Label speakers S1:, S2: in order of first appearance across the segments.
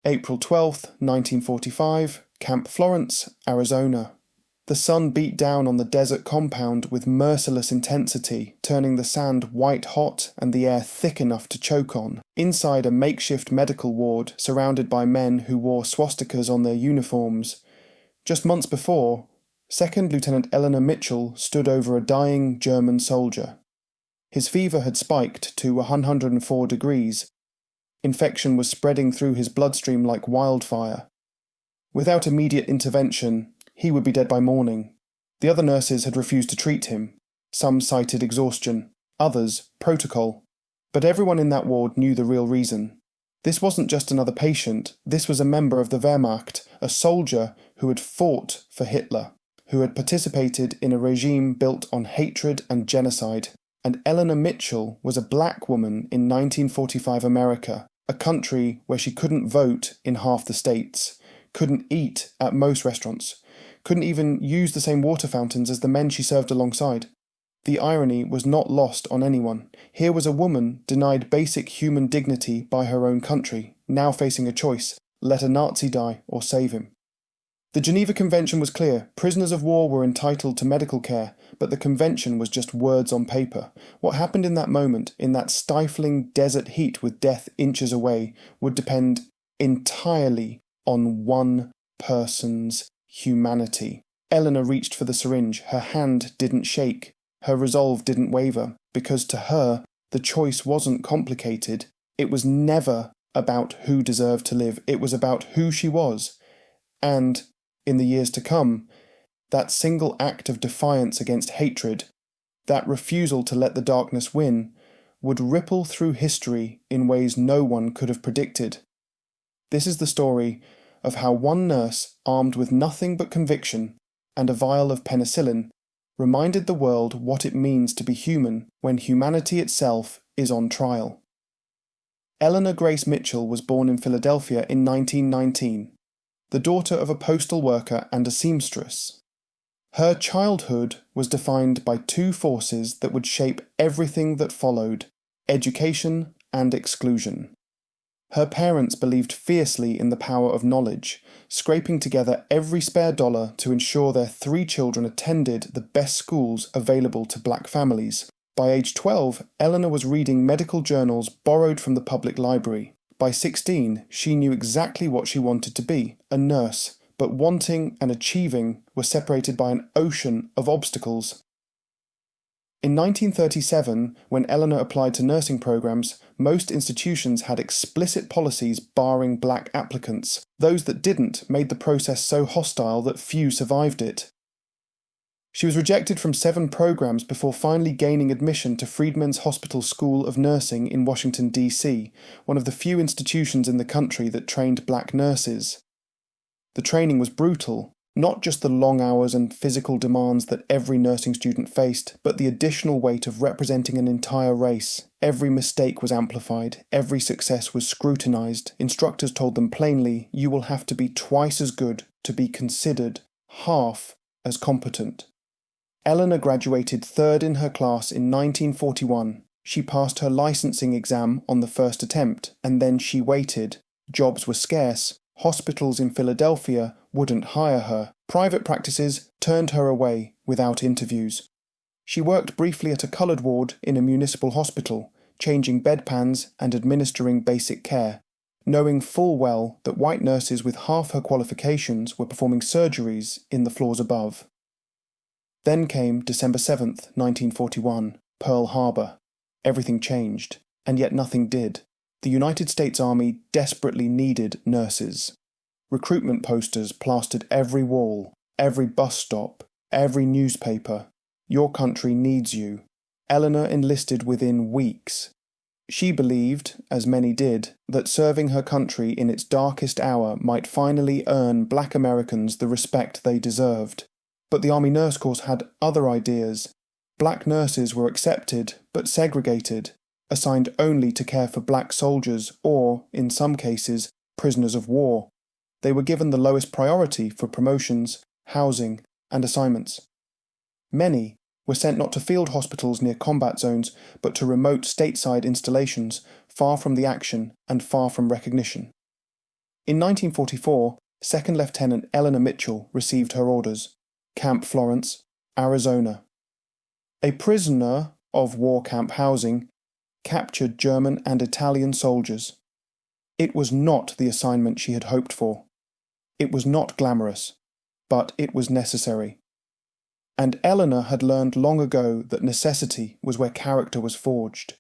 S1: April 12, 1945, Camp Florence, Arizona. The sun beat down on the desert compound with merciless intensity, turning the sand white hot and the air thick enough to choke on. Inside a makeshift medical ward, surrounded by men who wore swastikas on their uniforms. Just months before, 2nd Lieutenant Elinor Mitchell stood over a dying German soldier. His fever had spiked to 104 degrees. Infection was spreading through his bloodstream like wildfire. Without immediate intervention, he would be dead by morning. The other nurses had refused to treat him. Some cited exhaustion, others protocol. But everyone in that ward knew the real reason. This wasn't just another patient, this was a member of the Wehrmacht, a soldier who had fought for Hitler, who had participated in a regime built on hatred and genocide. And Elinor Mitchell was a black woman in 1945 America, a country where she couldn't vote in half the states, couldn't eat at most restaurants, couldn't even use the same water fountains as the men she served alongside. The irony was not lost on anyone. Here was a woman denied basic human dignity by her own country, now facing a choice: let a Nazi die or save him. The Geneva Convention was clear. Prisoners of war were entitled to medical care, but the convention was just words on paper. What happened in that moment, in that stifling desert heat with death inches away, would depend entirely on one person's humanity. Elinor reached for the syringe. Her hand didn't shake. Her resolve didn't waver, because to her, the choice wasn't complicated. It was never about who deserved to live. It was about who she was. And, in the years to come, that single act of defiance against hatred, that refusal to let the darkness win, would ripple through history in ways no one could have predicted. This is the story of how one nurse, armed with nothing but conviction and a vial of penicillin, reminded the world what it means to be human when humanity itself is on trial. Elinor Grace Mitchell was born in Philadelphia in 1919, the daughter of a postal worker and a seamstress. Her childhood was defined by two forces that would shape everything that followed: education and exclusion. Her parents believed fiercely in the power of knowledge, scraping together every spare dollar to ensure their 3 children attended the best schools available to black families. By age 12, Elinor was reading medical journals borrowed from the public library. By 16, she knew exactly what she wanted to be, a nurse, but wanting and achieving were separated by an ocean of obstacles. In 1937, when Elinor applied to nursing programs, most institutions had explicit policies barring black applicants. Those that didn't made the process so hostile that few survived it. She was rejected from 7 programs before finally gaining admission to Freedmen's Hospital School of Nursing in Washington, D.C., one of the few institutions in the country that trained black nurses. The training was brutal. Not just the long hours and physical demands that every nursing student faced, but the additional weight of representing an entire race. Every mistake was amplified, every success was scrutinized. Instructors told them plainly, you will have to be twice as good to be considered half as competent. Elinor graduated 3rd in her class in 1941. She passed her licensing exam on the first attempt, and then she waited. Jobs were scarce. Hospitals in Philadelphia wouldn't hire her. Private practices turned her away without interviews. She worked briefly at a coloured ward in a municipal hospital, changing bedpans and administering basic care, knowing full well that white nurses with half her qualifications were performing surgeries in the floors above. Then came December 7th, 1941, Pearl Harbor. Everything changed, and yet nothing did. The United States Army desperately needed nurses. Recruitment posters plastered every wall, every bus stop, every newspaper. Your country needs you. Elinor enlisted within weeks. She believed, as many did, that serving her country in its darkest hour might finally earn black Americans the respect they deserved. But the Army Nurse Corps had other ideas. Black nurses were accepted, but segregated, assigned only to care for black soldiers or, in some cases, prisoners of war. They were given the lowest priority for promotions, housing, and assignments. Many were sent not to field hospitals near combat zones, but to remote stateside installations, far from the action and far from recognition. In 1944, Second Lieutenant Elinor Mitchell received her orders. Camp Florence, Arizona. A prisoner of war camp housing captured German and Italian soldiers. It was not the assignment she had hoped for. It was not glamorous, but it was necessary. And Elinor had learned long ago that necessity was where character was forged.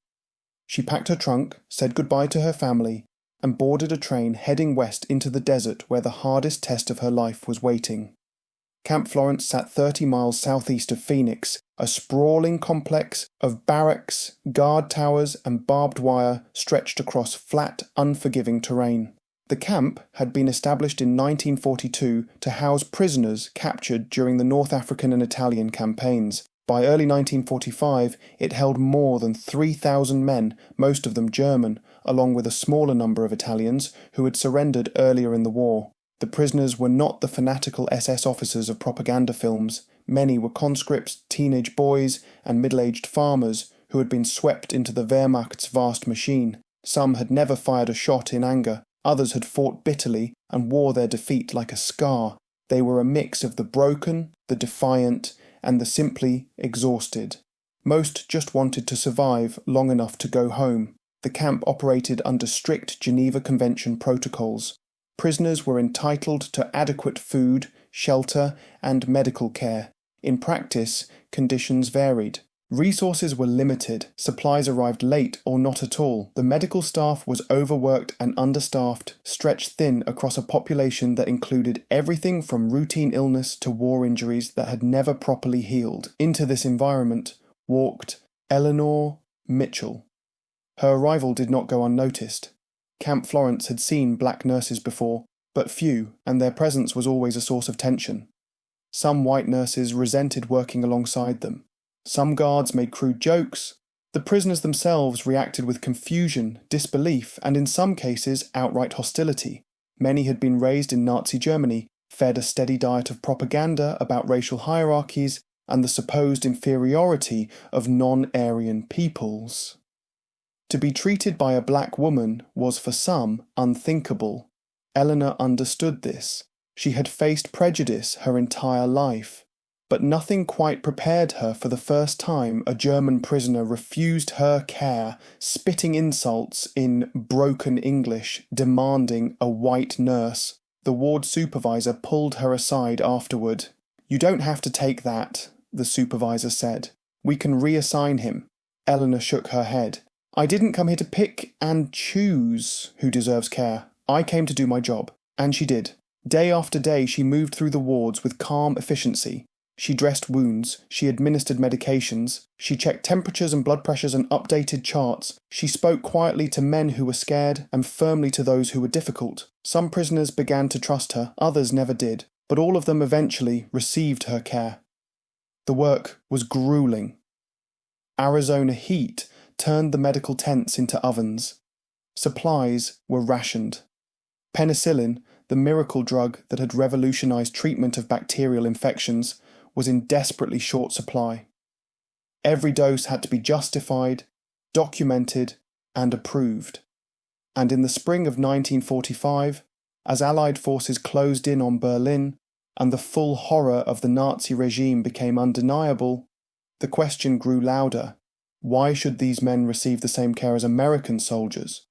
S1: She packed her trunk, said goodbye to her family, and boarded a train heading west into the desert where the hardest test of her life was waiting. Camp Florence sat 30 miles southeast of Phoenix, a sprawling complex of barracks, guard towers, and barbed wire stretched across flat, unforgiving terrain. The camp had been established in 1942 to house prisoners captured during the North African and Italian campaigns. By early 1945, it held more than 3,000 men, most of them German, along with a smaller number of Italians who had surrendered earlier in the war. The prisoners were not the fanatical SS officers of propaganda films. Many were conscripts, teenage boys, and middle-aged farmers who had been swept into the Wehrmacht's vast machine. Some had never fired a shot in anger. Others had fought bitterly and wore their defeat like a scar. They were a mix of the broken, the defiant, and the simply exhausted. Most just wanted to survive long enough to go home. The camp operated under strict Geneva Convention protocols. Prisoners were entitled to adequate food, shelter, and medical care. In practice, conditions varied. Resources were limited, supplies arrived late or not at all. The medical staff was overworked and understaffed, stretched thin across a population that included everything from routine illness to war injuries that had never properly healed. Into this environment walked Elinor Mitchell. Her arrival did not go unnoticed. Camp Florence had seen black nurses before, but few, and their presence was always a source of tension. Some white nurses resented working alongside them. Some guards made crude jokes. The prisoners themselves reacted with confusion, disbelief, and in some cases outright hostility. Many had been raised in Nazi Germany, fed a steady diet of propaganda about racial hierarchies and the supposed inferiority of non-Aryan peoples. To be treated by a black woman was for some unthinkable. Elinor understood this. She had faced prejudice her entire life. But nothing quite prepared her for the first time a German prisoner refused her care, spitting insults in broken English, demanding a white nurse. The ward supervisor pulled her aside afterward. "You don't have to take that," the supervisor said. "We can reassign him." Elinor shook her head. "I didn't come here to pick and choose who deserves care. I came to do my job." And she did. Day after day she moved through the wards with calm efficiency. She dressed wounds, she administered medications, she checked temperatures and blood pressures and updated charts. She spoke quietly to men who were scared and firmly to those who were difficult. Some prisoners began to trust her, others never did, but all of them eventually received her care. The work was grueling. Arizona heat turned the medical tents into ovens. Supplies were rationed. Penicillin, the miracle drug that had revolutionized treatment of bacterial infections, was in desperately short supply. Every dose had to be justified, documented, and approved. And in the spring of 1945, as Allied forces closed in on Berlin and the full horror of the Nazi regime became undeniable, the question grew louder. Why should these men receive the same care as American soldiers?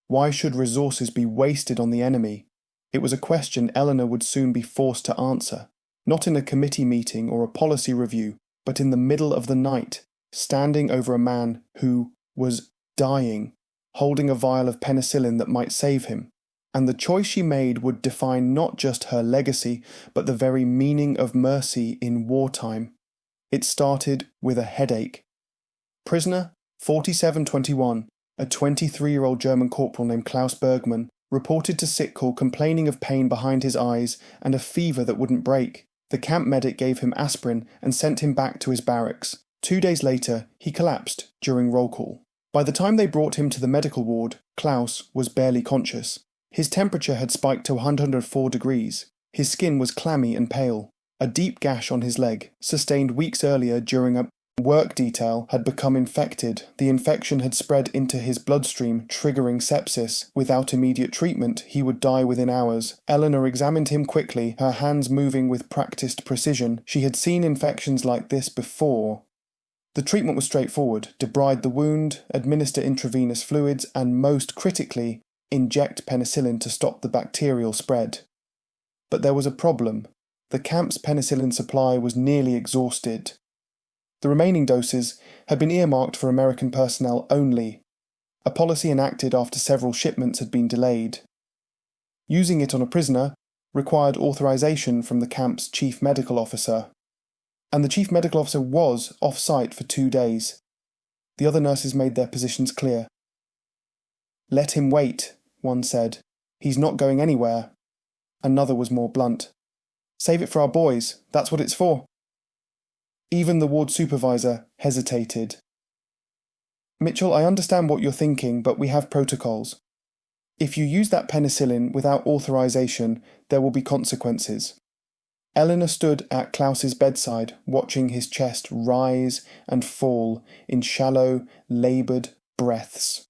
S1: Why should resources be wasted on the enemy? It was a question Elinor would soon be forced to answer. Not in a committee meeting or a policy review, but in the middle of the night, standing over a man who was dying, holding a vial of penicillin that might save him. And the choice she made would define not just her legacy, but the very meaning of mercy in wartime. It started with a headache. Prisoner 4721, a 23-year-old German corporal named Klaus Bergmann, reported to sick call complaining of pain behind his eyes and a fever that wouldn't break. The camp medic gave him aspirin and sent him back to his barracks. 2 days later, he collapsed during roll call. By the time they brought him to the medical ward, Klaus was barely conscious. His temperature had spiked to 104 degrees. His skin was clammy and pale. A deep gash on his leg, sustained weeks earlier during a Work detail had become infected. The infection had spread into his bloodstream, triggering sepsis. Without immediate treatment, he would die within hours. Elinor examined him quickly, her hands moving with practiced precision. She had seen infections like this before. The treatment was straightforward: debride the wound, administer intravenous fluids, and most critically, inject penicillin to stop the bacterial spread. But there was a problem. The camp's penicillin supply was nearly exhausted. The remaining doses had been earmarked for American personnel only, a policy enacted after several shipments had been delayed. Using it on a prisoner required authorization from the camp's chief medical officer, and the chief medical officer was off-site for 2 days. The other nurses made their positions clear. "Let him wait," one said. "He's not going anywhere." Another was more blunt. "Save it for our boys, that's what it's for." Even the ward supervisor hesitated. "Mitchell, I understand what you're thinking, but we have protocols. If you use that penicillin without authorization, there will be consequences." Elinor stood at Klaus's bedside, watching his chest rise and fall in shallow, laboured breaths.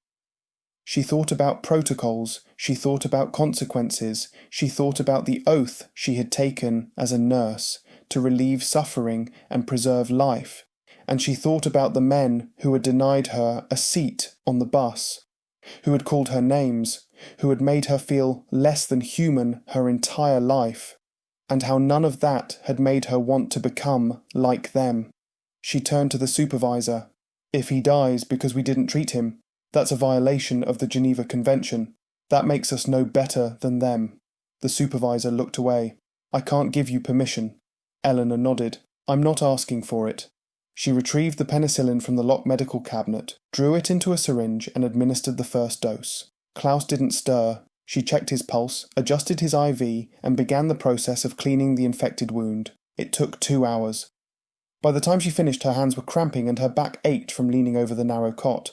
S1: She thought about protocols, she thought about consequences, she thought about the oath she had taken as a nurse to relieve suffering and preserve life, and she thought about the men who had denied her a seat on the bus, who had called her names, who had made her feel less than human her entire life, and how none of that had made her want to become like them. She turned to the supervisor. "If he dies because we didn't treat him, that's a violation of the Geneva Convention. That makes us no better than them." The supervisor looked away. "I can't give you permission." Elinor nodded. "I'm not asking for it." She retrieved the penicillin from the locked medical cabinet, drew it into a syringe and administered the first dose. Klaus didn't stir. She checked his pulse, adjusted his IV, and began the process of cleaning the infected wound. It took 2 hours. By the time she finished, her hands were cramping and her back ached from leaning over the narrow cot.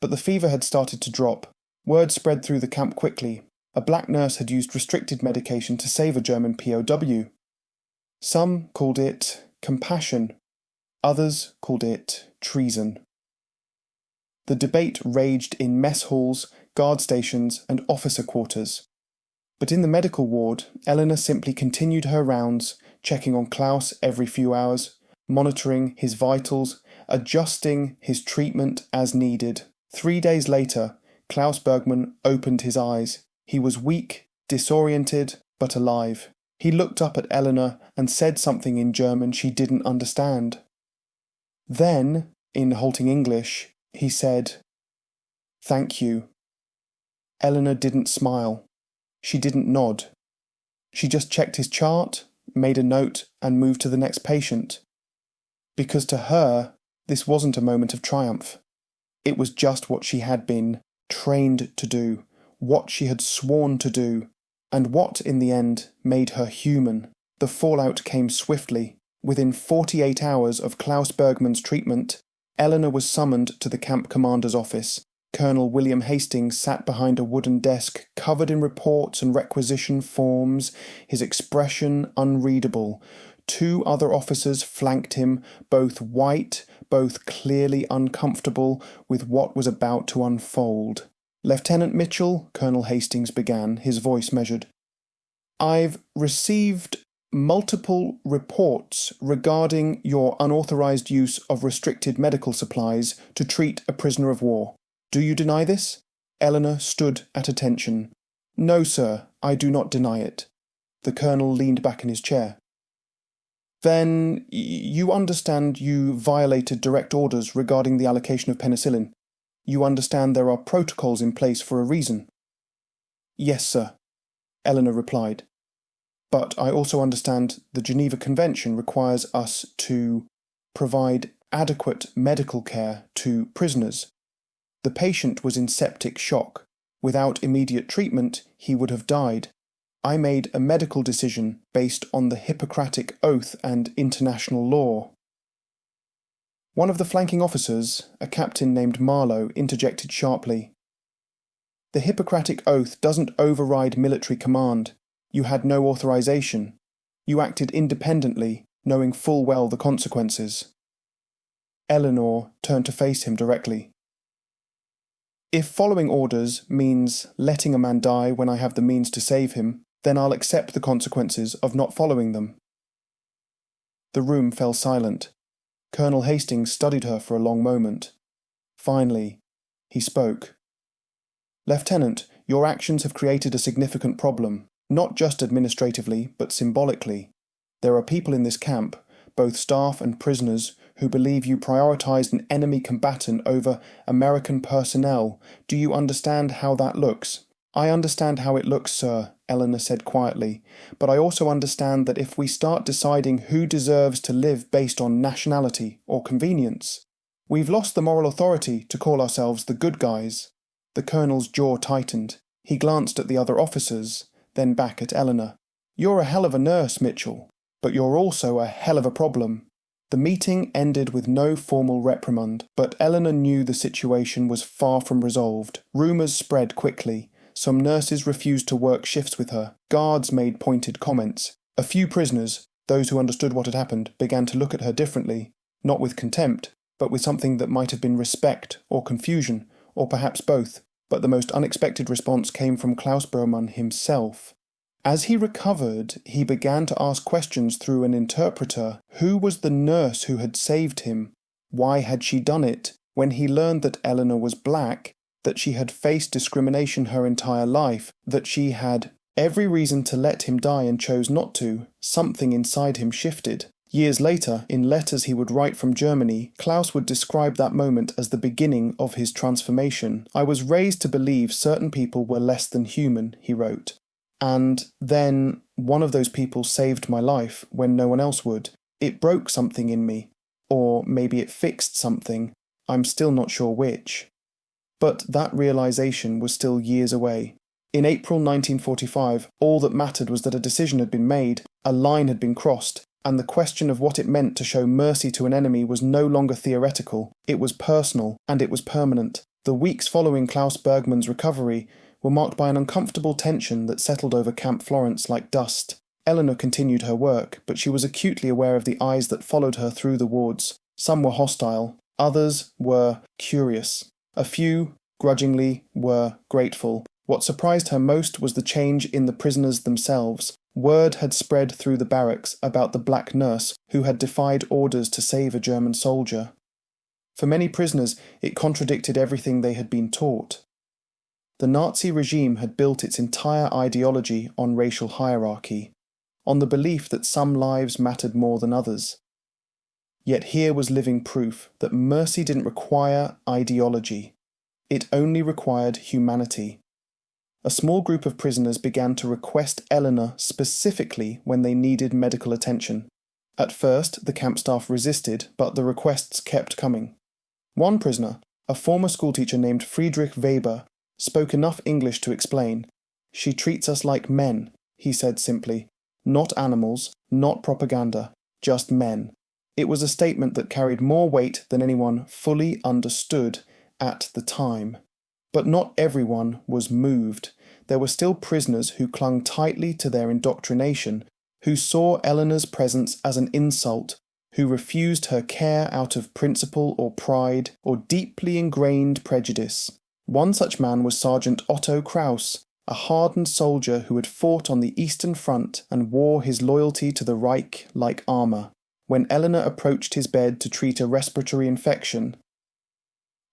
S1: But the fever had started to drop. Word spread through the camp quickly. A black nurse had used restricted medication to save a German POW. Some called it compassion. Others called it treason. The debate raged in mess halls, guard stations, and officer quarters. But in the medical ward, Elinor simply continued her rounds, checking on Klaus every few hours, monitoring his vitals, adjusting his treatment as needed. 3 days later, Klaus Bergman opened his eyes. He was weak, disoriented, but alive. He looked up at Elinor and said something in German she didn't understand. Then, in halting English, he said, "Thank you." Elinor didn't smile. She didn't nod. She just checked his chart, made a note, and moved to the next patient. Because to her, this wasn't a moment of triumph. It was just what she had been trained to do, what she had sworn to do, and what, in the end, made her human. The fallout came swiftly. Within 48 hours of Klaus Bergman's treatment, Elinor was summoned to the camp commander's office. Colonel William Hastings sat behind a wooden desk covered in reports and requisition forms, his expression unreadable. 2 other officers flanked him, both white, both clearly uncomfortable with what was about to unfold. "Lieutenant Mitchell," Colonel Hastings began, his voice measured, "I've received multiple reports regarding your unauthorized use of restricted medical supplies to treat a prisoner of war. Do you deny this?" Elinor stood at attention. "No, sir, I do not deny it." The colonel leaned back in his chair. "Then you understand you violated direct orders regarding the allocation of penicillin. You understand there are protocols in place for a reason." "Yes, sir," Elinor replied. "But I also understand the Geneva Convention requires us to provide adequate medical care to prisoners. The patient was in septic shock. Without immediate treatment, he would have died. I made a medical decision based on the Hippocratic Oath and international law." One of the flanking officers, a captain named Marlowe, interjected sharply. "The Hippocratic Oath doesn't override military command. You had no authorization. You acted independently, knowing full well the consequences." Elinor turned to face him directly. "If following orders means letting a man die when I have the means to save him, then I'll accept the consequences of not following them." The room fell silent. Colonel Hastings studied her for a long moment. Finally, he spoke. "Lieutenant, your actions have created a significant problem, not just administratively, but symbolically. There are people in this camp, both staff and prisoners, who believe you prioritized an enemy combatant over American personnel. Do you understand how that looks?" "I understand how it looks, sir," Elinor said quietly, "but I also understand that if we start deciding who deserves to live based on nationality or convenience, we've lost the moral authority to call ourselves the good guys." The colonel's jaw tightened. He glanced at the other officers, then back at Elinor. "You're a hell of a nurse, Mitchell, but you're also a hell of a problem." The meeting ended with no formal reprimand, but Elinor knew the situation was far from resolved. Rumours spread quickly. Some nurses refused to work shifts with her. Guards made pointed comments. A few prisoners, those who understood what had happened, began to look at her differently, not with contempt, but with something that might have been respect or confusion, or perhaps both. But the most unexpected response came from Klaus Bermann himself. As he recovered, he began to ask questions through an interpreter. Who was the nurse who had saved him? Why had she done it? When he learned that Elinor was black, that she had faced discrimination her entire life, that she had every reason to let him die and chose not to, something inside him shifted. Years later, in letters he would write from Germany, Klaus would describe that moment as the beginning of his transformation. "I was raised to believe certain people were less than human," he wrote. "And then one of those people saved my life when no one else would. It broke something in me. Or maybe it fixed something. I'm still not sure which." But that realization was still years away. In April 1945, all that mattered was that a decision had been made, a line had been crossed, and the question of what it meant to show mercy to an enemy was no longer theoretical. It was personal, and it was permanent. The weeks following Klaus Bergmann's recovery were marked by an uncomfortable tension that settled over Camp Florence like dust. Elinor continued her work, but she was acutely aware of the eyes that followed her through the wards. Some were hostile, others were curious. A few, grudgingly, were grateful. What surprised her most was the change in the prisoners themselves. Word had spread through the barracks about the black nurse who had defied orders to save a German soldier. For many prisoners, it contradicted everything they had been taught. The Nazi regime had built its entire ideology on racial hierarchy, on the belief that some lives mattered more than others. Yet here was living proof that mercy didn't require ideology. It only required humanity. A small group of prisoners began to request Elinor specifically when they needed medical attention. At first, the camp staff resisted, but the requests kept coming. One prisoner, a former schoolteacher named Friedrich Weber, spoke enough English to explain. "She treats us like men," he said simply. "Not animals, not propaganda, just men." It was a statement that carried more weight than anyone fully understood at the time. But not everyone was moved. There were still prisoners who clung tightly to their indoctrination, who saw Elinor's presence as an insult, who refused her care out of principle or pride or deeply ingrained prejudice. One such man was Sergeant Otto Kraus, a hardened soldier who had fought on the Eastern Front and wore his loyalty to the Reich like armour. When Elinor approached his bed to treat a respiratory infection,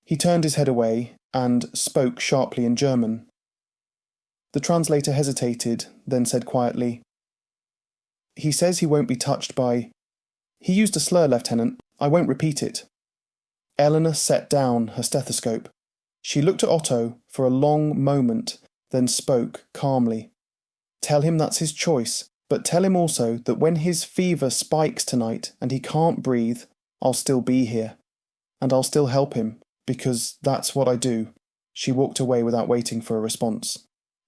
S1: he turned his head away and spoke sharply in German. The translator hesitated, then said quietly, "He says he won't be touched by—" "He used a slur, Lieutenant. I won't repeat it." Elinor set down her stethoscope. She looked at Otto for a long moment, then spoke calmly. "Tell him that's his choice, but tell him also that when his fever spikes tonight and he can't breathe, I'll still be here. And I'll still help him, because that's what I do." She walked away without waiting for a response.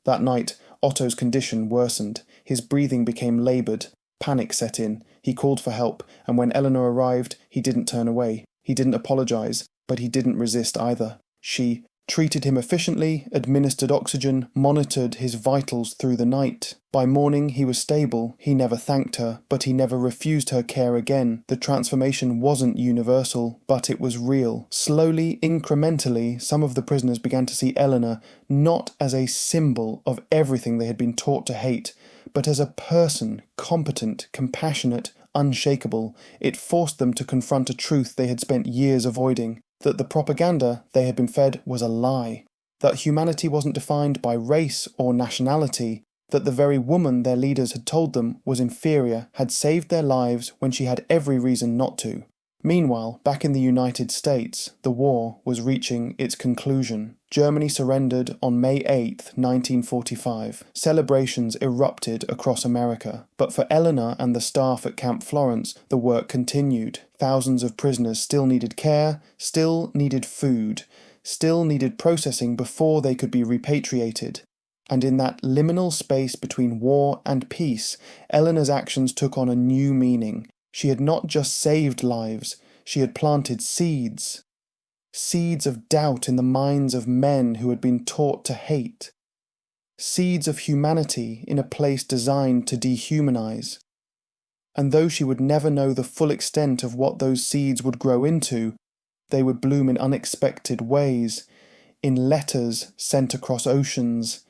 S1: That night, Otto's condition worsened. His breathing became laboured. Panic set in. He called for help, and when Elinor arrived, he didn't turn away. He didn't apologise, but he didn't resist either. She treated him efficiently, administered oxygen, monitored his vitals through the night. By morning he was stable, he never thanked her, but he never refused her care again. The transformation wasn't universal, but it was real. Slowly, incrementally, some of the prisoners began to see Elinor not as a symbol of everything they had been taught to hate, but as a person, competent, compassionate, unshakable. It forced them to confront a truth they had spent years avoiding. That the propaganda they had been fed was a lie, that humanity wasn't defined by race or nationality, that the very woman their leaders had told them was inferior had saved their lives when she had every reason not to. Meanwhile, back in the United States, the war was reaching its conclusion. Germany surrendered on May 8, 1945. Celebrations erupted across America. But for Elinor and the staff at Camp Florence, the work continued. Thousands of prisoners still needed care, still needed food, still needed processing before they could be repatriated. And in that liminal space between war and peace, Elinor's actions took on a new meaning. She had not just saved lives, she had planted seeds. Seeds of doubt in the minds of men who had been taught to hate. Seeds of humanity in a place designed to dehumanize. And though she would never know the full extent of what those seeds would grow into, they would bloom in unexpected ways, in letters sent across oceans,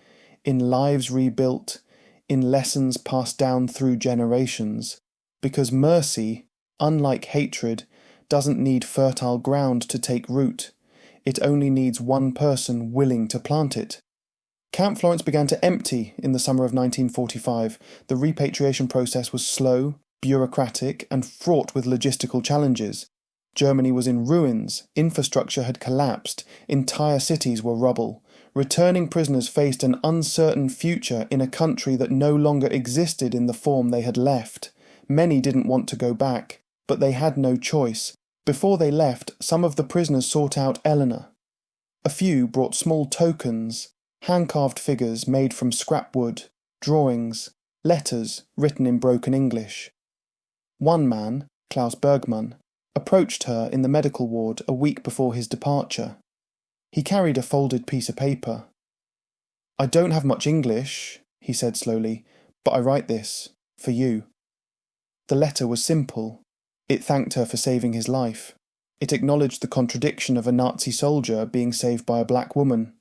S1: in lives rebuilt, in lessons passed down through generations. Because mercy, unlike hatred, doesn't need fertile ground to take root. It only needs one person willing to plant it. Camp Florence began to empty in the summer of 1945. The repatriation process was slow, bureaucratic, and fraught with logistical challenges. Germany was in ruins, infrastructure had collapsed, entire cities were rubble. Returning prisoners faced an uncertain future in a country that no longer existed in the form they had left. Many didn't want to go back, but they had no choice. Before they left, some of the prisoners sought out Elinor. A few brought small tokens, hand-carved figures made from scrap wood, drawings, letters written in broken English. One man, Klaus Bergmann, approached her in the medical ward a week before his departure. He carried a folded piece of paper. "I don't have much English," he said slowly, "but I write this for you." The letter was simple. It thanked her for saving his life. It acknowledged the contradiction of a Nazi soldier being saved by a black woman.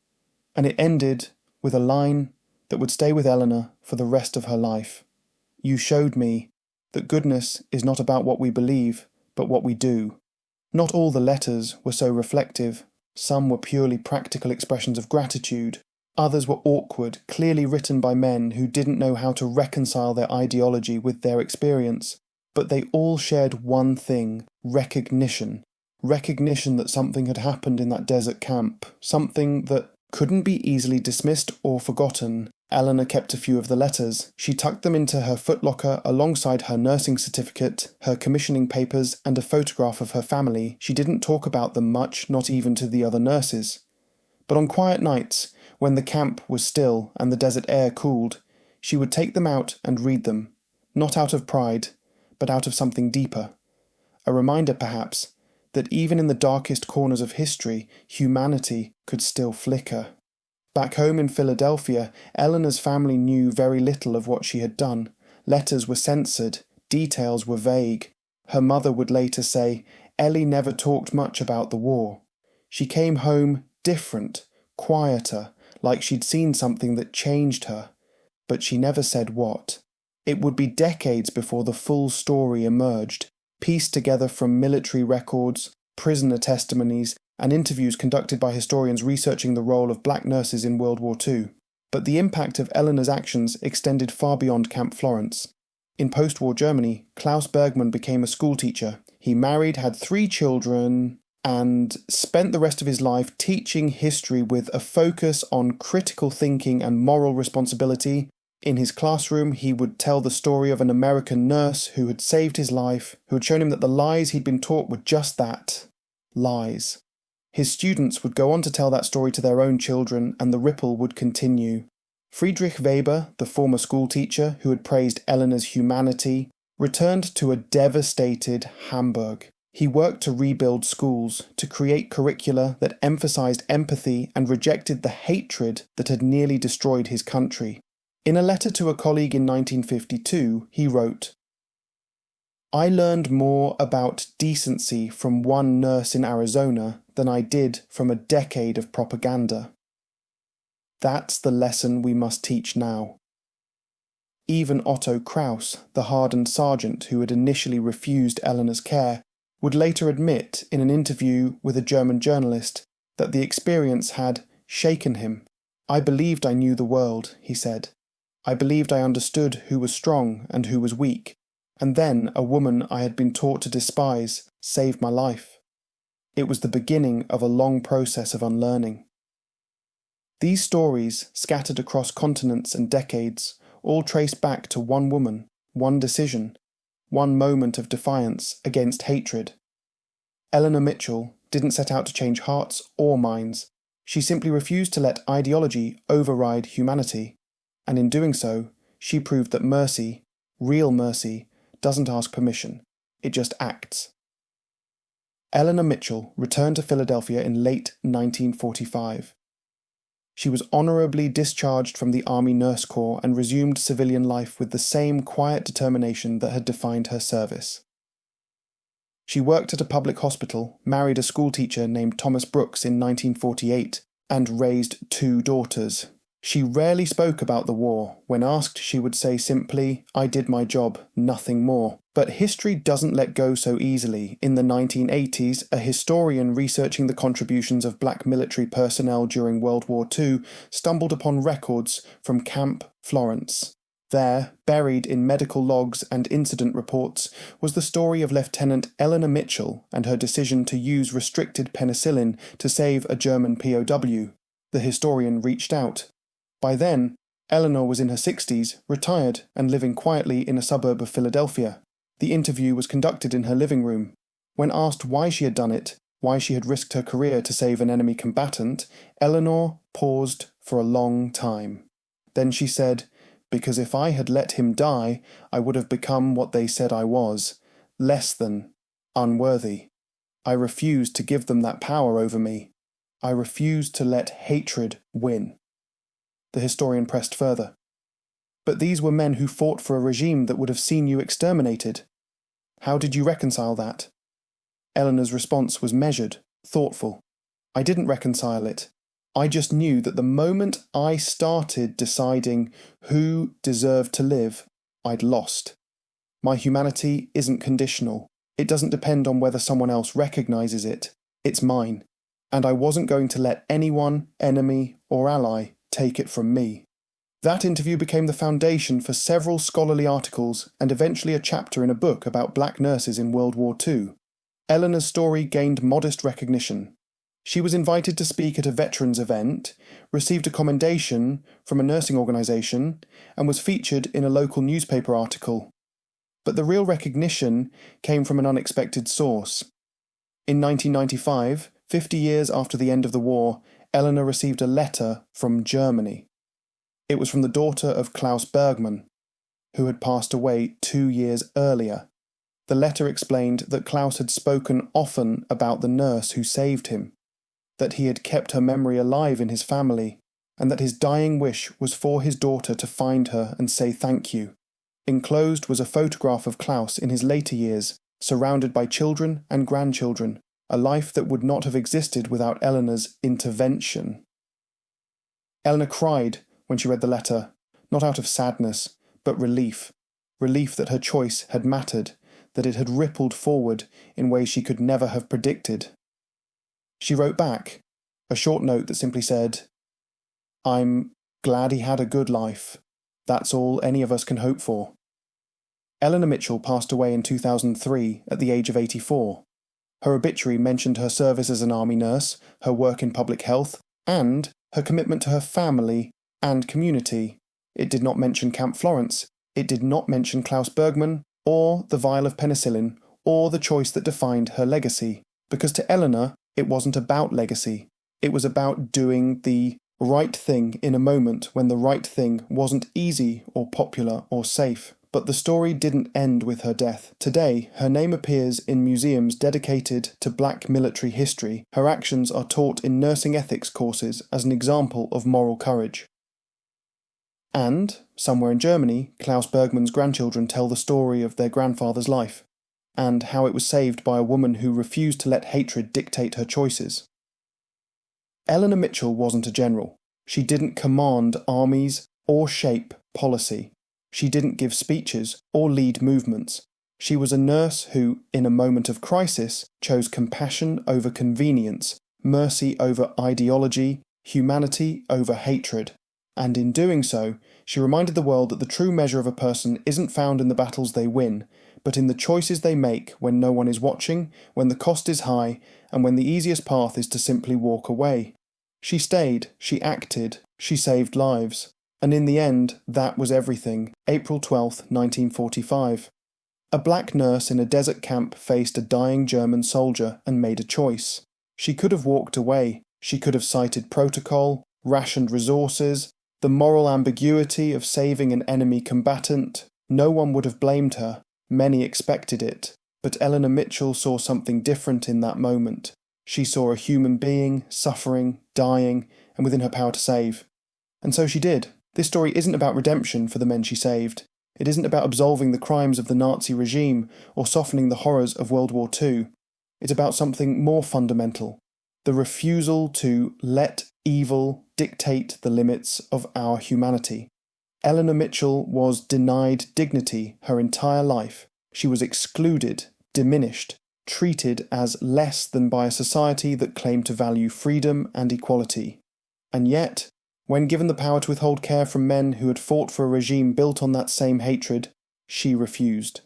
S1: And it ended with a line that would stay with Elinor for the rest of her life. "You showed me that goodness is not about what we believe, but what we do." Not all the letters were so reflective. Some were purely practical expressions of gratitude. Others were awkward, clearly written by men who didn't know how to reconcile their ideology with their experience. But they all shared one thing: recognition. Recognition that something had happened in that desert camp, something that couldn't be easily dismissed or forgotten. Elinor kept a few of the letters. She tucked them into her footlocker alongside her nursing certificate, her commissioning papers, and a photograph of her family. She didn't talk about them much, not even to the other nurses. But on quiet nights, when the camp was still and the desert air cooled, she would take them out and read them, not out of pride, but out of something deeper. A reminder, perhaps, that even in the darkest corners of history, humanity could still flicker. Back home in Philadelphia, Elinor's family knew very little of what she had done. Letters were censored, details were vague. Her mother would later say, "Ellie never talked much about the war. She came home different, quieter, like she'd seen something that changed her, but she never said what." It would be decades before the full story emerged, pieced together from military records, prisoner testimonies, and interviews conducted by historians researching the role of black nurses in World War II. But the impact of Elinor's actions extended far beyond Camp Florence. In post-war Germany, Klaus Bergmann became a schoolteacher. He married, had 3 children, and spent the rest of his life teaching history with a focus on critical thinking and moral responsibility. In his classroom, he would tell the story of an American nurse who had saved his life, who had shown him that the lies he'd been taught were just that, lies. His students would go on to tell that story to their own children, and the ripple would continue. Friedrich Weber, the former schoolteacher who had praised Elinor's humanity, returned to a devastated Hamburg. He worked to rebuild schools, to create curricula that emphasized empathy and rejected the hatred that had nearly destroyed his country. In a letter to a colleague in 1952, he wrote, "I learned more about decency from one nurse in Arizona than I did from a decade of propaganda. That's the lesson we must teach now." Even Otto Kraus, the hardened sergeant who had initially refused Eleanor's care, would later admit in an interview with a German journalist that the experience had shaken him. "I believed I knew the world," he said. "I believed I understood who was strong and who was weak, and then a woman I had been taught to despise saved my life. It was the beginning of a long process of unlearning." These stories, scattered across continents and decades, all trace back to one woman, one decision, one moment of defiance against hatred. Elinor Mitchell didn't set out to change hearts or minds. She simply refused to let ideology override humanity, and in doing so, she proved that mercy, real mercy, doesn't ask permission, it just acts. Elinor Mitchell returned to Philadelphia in late 1945. She was honourably discharged from the Army Nurse Corps and resumed civilian life with the same quiet determination that had defined her service. She worked at a public hospital, married a schoolteacher named Thomas Brooks in 1948, and raised 2 daughters. She rarely spoke about the war. When asked, she would say simply, "I did my job, nothing more." But history doesn't let go so easily. In the 1980s, a historian researching the contributions of black military personnel during World War II stumbled upon records from Camp Florence. There, buried in medical logs and incident reports, was the story of Lieutenant Elinor Mitchell and her decision to use restricted penicillin to save a German POW. The historian reached out. By then, Elinor was in her 60s, retired, and living quietly in a suburb of Philadelphia. The interview was conducted in her living room. When asked why she had done it, why she had risked her career to save an enemy combatant, Elinor paused for a long time. Then she said, "Because if I had let him die, I would have become what they said I was, less than, unworthy. I refused to give them that power over me. I refused to let hatred win." The historian pressed further. "But these were men who fought for a regime that would have seen you exterminated. How did you reconcile that?" Elinor's response was measured, thoughtful. "I didn't reconcile it. I just knew that the moment I started deciding who deserved to live, I'd lost. My humanity isn't conditional. It doesn't depend on whether someone else recognizes it. It's mine. And I wasn't going to let anyone, enemy, or ally take it from me." That interview became the foundation for several scholarly articles and eventually a chapter in a book about black nurses in World War II. Elinor's story gained modest recognition. She was invited to speak at a veterans event, received a commendation from a nursing organisation, and was featured in a local newspaper article. But the real recognition came from an unexpected source. In 1995, 50 years after the end of the war, Elinor received a letter from Germany. It was from the daughter of Klaus Bergmann, who had passed away 2 years earlier. The letter explained that Klaus had spoken often about the nurse who saved him, that he had kept her memory alive in his family, and that his dying wish was for his daughter to find her and say thank you. Enclosed was a photograph of Klaus in his later years, surrounded by children and grandchildren, a life that would not have existed without Elinor's intervention. Elinor cried when she read the letter, not out of sadness, but relief. Relief that her choice had mattered, that it had rippled forward in ways she could never have predicted. She wrote back, a short note that simply said, "I'm glad he had a good life. That's all any of us can hope for." Elinor Mitchell passed away in 2003 at the age of 84. Her obituary mentioned her service as an army nurse, her work in public health, and her commitment to her family and community. It did not mention Camp Florence, it did not mention Klaus Bergmann, or the vial of penicillin, or the choice that defined her legacy, because to Elinor, it wasn't about legacy. It was about doing the right thing in a moment when the right thing wasn't easy or popular or safe, But the story didn't end with her death. Today, her name appears in museums dedicated to black military history. Her actions are taught in nursing ethics courses as an example of moral courage. And, somewhere in Germany, Klaus Bergmann's grandchildren tell the story of their grandfather's life, and how it was saved by a woman who refused to let hatred dictate her choices. Elinor Mitchell wasn't a general. She didn't command armies or shape policy. She didn't give speeches or lead movements. She was a nurse who, in a moment of crisis, chose compassion over convenience, mercy over ideology, humanity over hatred. And in doing so, she reminded the world that the true measure of a person isn't found in the battles they win, but in the choices they make when no one is watching, when the cost is high, and when the easiest path is to simply walk away. She stayed, she acted, she saved lives. And in the end, that was everything. April 12, 1945. A black nurse in a desert camp faced a dying German soldier and made a choice. She could have walked away. She could have cited protocol, rationed resources, the moral ambiguity of saving an enemy combatant. No one would have blamed her. Many expected it. But Elinor Mitchell saw something different in that moment. She saw a human being, suffering, dying, and within her power to save. And so she did. This story isn't about redemption for the men she saved. It isn't about absolving the crimes of the Nazi regime or softening the horrors of World War II. It's about something more fundamental. The refusal to let evil dictate the limits of our humanity. Elinor Mitchell was denied dignity her entire life. She was excluded, diminished, treated as less than by a society that claimed to value freedom and equality. And yet, when given the power to withhold care from men who had fought for a regime built on that same hatred, she refused.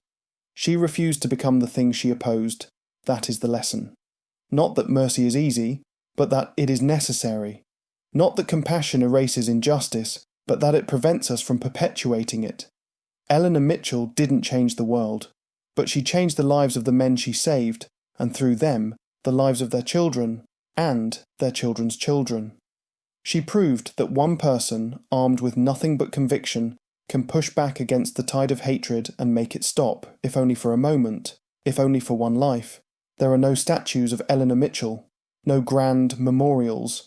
S1: She refused to become the thing she opposed. That is the lesson. Not that mercy is easy, but that it is necessary. Not that compassion erases injustice, but that it prevents us from perpetuating it. Elinor Mitchell didn't change the world, but she changed the lives of the men she saved, and through them, the lives of their children, and their children's children. She proved that one person, armed with nothing but conviction, can push back against the tide of hatred and make it stop, if only for a moment, if only for one life. There are no statues of Elinor Mitchell, no grand memorials.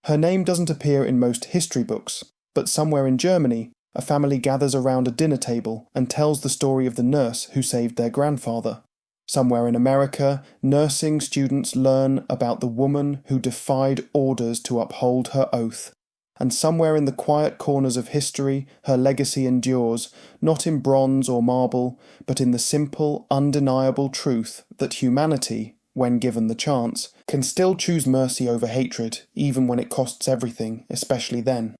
S1: Her name doesn't appear in most history books, but somewhere in Germany, a family gathers around a dinner table and tells the story of the nurse who saved their grandfather. Somewhere in America, nursing students learn about the woman who defied orders to uphold her oath. And somewhere in the quiet corners of history, her legacy endures, not in bronze or marble, but in the simple, undeniable truth that humanity, when given the chance, can still choose mercy over hatred, even when it costs everything, especially then.